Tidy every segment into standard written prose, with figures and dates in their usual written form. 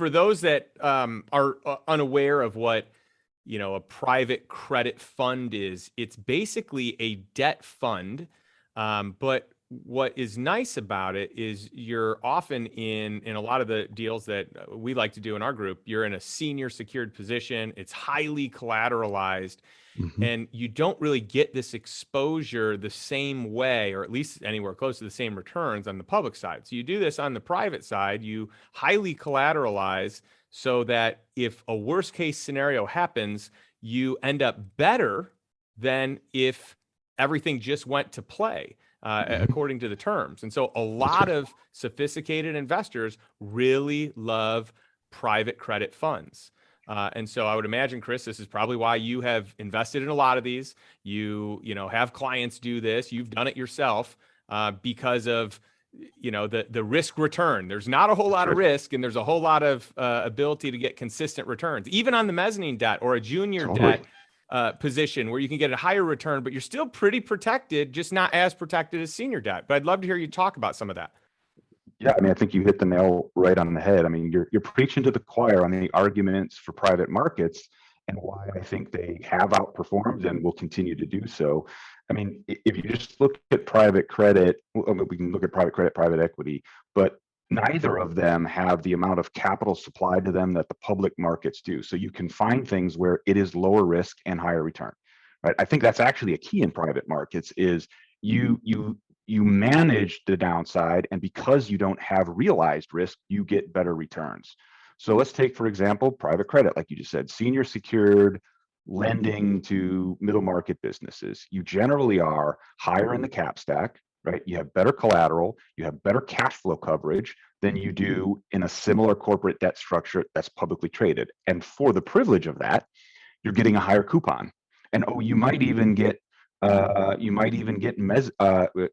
for those that are unaware of what a private credit fund is, it's basically a debt fund. But what is nice about it is you're often in a lot of the deals that we like to do in our group, you're in a senior secured position. It's highly collateralized, Hmm. and you don't really get this exposure the same way, or at least anywhere close to the same returns on the public side. So you do this on the private side, you highly collateralize so that if a worst case scenario happens, you end up better than if everything just went to play Hmm. according to the terms. And so a That's lot right. of sophisticated investors really love private credit funds. And so I would imagine, Chris, this is probably why you have invested in a lot of these. You have clients do this. You've done it yourself because of the risk return. There's not a whole That's lot of right. risk, and there's a whole lot of ability to get consistent returns, even on the mezzanine debt or a junior Totally. debt position where you can get a higher return, but you're still pretty protected, just not as protected as senior debt. But I'd love to hear you talk about some of that. Yeah, I mean, I think you hit the nail right on the head. I mean, you're preaching to the choir on the arguments for private markets and why I think they have outperformed and will continue to do so. I mean, if you just look at private credit, well, we can look at private credit, private equity, but neither of them have the amount of capital supplied to them that the public markets do. So you can find things where it is lower risk and higher return, right? I think that's actually a key in private markets is you manage the downside, and because you don't have realized risk, you get better returns. So let's take, for example, private credit, like you just said, senior secured lending to middle market businesses. You generally are higher in the cap stack, right? You have better collateral, you have better cash flow coverage than you do in a similar corporate debt structure that's publicly traded. And for the privilege of that, you're getting a higher coupon. And oh, you might even get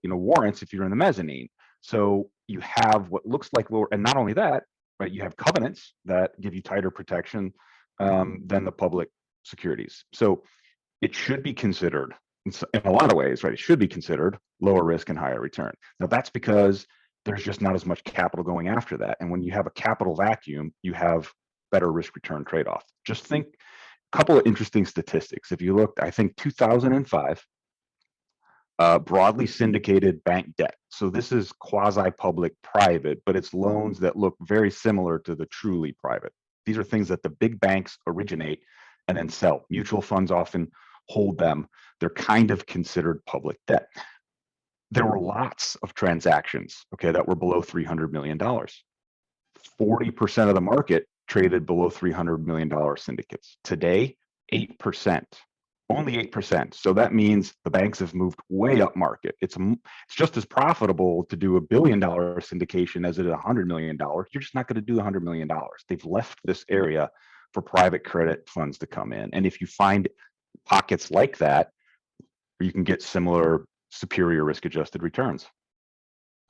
warrants if you're in the mezzanine. So you have what looks like lower, and not only that, right? You have covenants that give you tighter protection than the public securities. So it should be considered in a lot of ways, right? It should be considered lower risk and higher return. Now that's because there's just not as much capital going after that. And when you have a capital vacuum, you have better risk return trade off. Just think a couple of interesting statistics. If you looked, I think 2005, broadly syndicated bank debt. So this is quasi-public private, but it's loans that look very similar to the truly private. These are things that the big banks originate and then sell. Mutual funds often hold them. They're kind of considered public debt. There were lots of transactions, okay, that were below $300 million. 40% of the market traded below $300 million syndicates. Today, 8%. Only 8%. So that means the banks have moved way up market. It's just as profitable to do $1 billion syndication as it is $100 million. You're just not going to do $100 million. They've left this area for private credit funds to come in. And if you find pockets like that, you can get similar superior risk adjusted returns.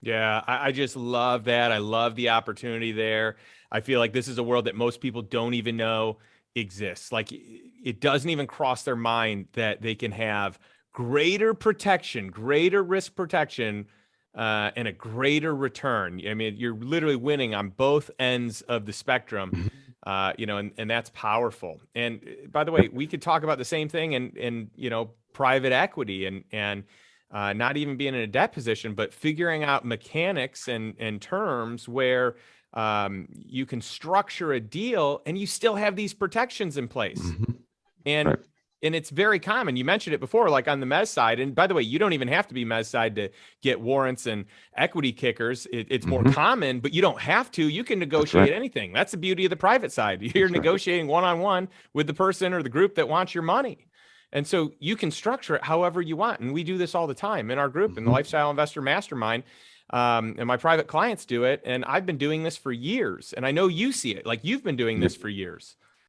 Yeah, I just love that. I love the opportunity there. I feel like this is a world that most people don't even know exists. Like it doesn't even cross their mind that they can have greater protection, greater risk protection, and a greater return. I mean, you're literally winning on both ends of the spectrum. Mhm. And that's powerful. And by the way, Yep. we could talk about the same thing in private equity and not even being in a debt position, but figuring out mechanics and terms where you can structure a deal and you still have these protections in place. Mhm. And Right. and it's very common. You mentioned it before, like on the mez side. And by the way, you don't even have to be mez side to get warrants and equity kickers. It's more Mhm. common, but you don't have to. You can That's right. negotiate anything. That's the beauty of the private side. You're That's right. negotiating one on one with the person or the group that wants your money. And so you can structure it however you want. And we do this all the time in our group, in the Mhm. Lifestyle Investor Mastermind. And my private clients do it. And I've been doing this for years. And I know you see it. Like you've been doing Yep. this for years.